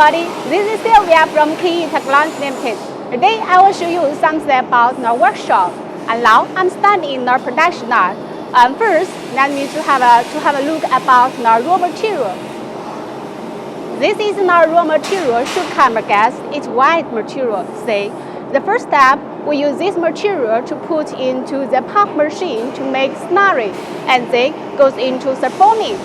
everybody, this is Sylvia from Kinyi Technology Limited. Today I will show you something about our workshop. And now I'm standing in our production line. First, let me to have a look about our raw material. This is our raw material, sugar gas. It's white material. See, the first step, we use this material to put into the pulp machine to make slurry, and then goes into the forming.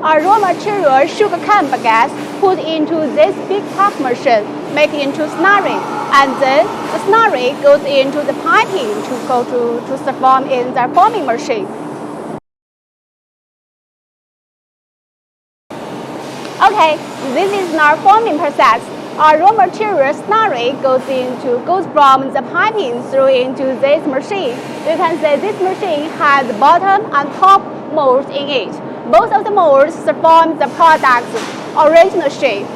Our raw material, sugar gas, put into this big pulp machine, make into slurry, and then the slurry goes into the piping to form in the forming machine. Okay, this is our forming process. Our raw material slurry goes from the piping through into this machine. You can see this machine has bottom and top molds in it. Both of the molds form the product's original shape.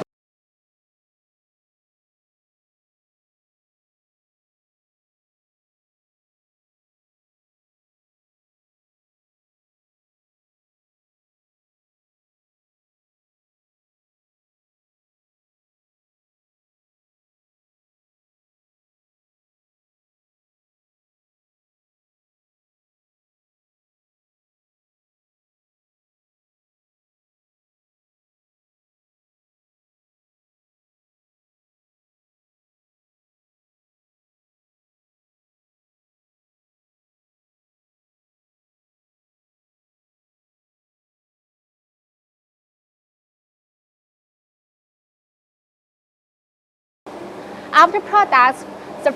After products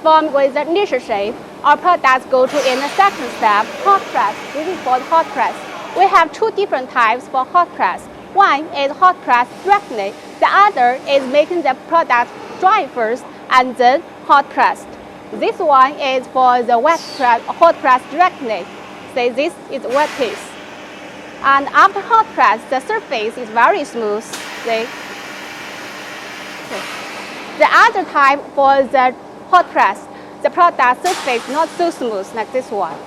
formed with the initial shape, our products go to in the second step, hot press. This is for the hot press. We have two different types for hot press. One is hot press directly. The other is making the product dry first and then hot pressed. This one is for the hot press directly. See, this is wet piece. And after hot press, the surface is very smooth. See? The other type for the hot press, the product surface not so smooth like this one.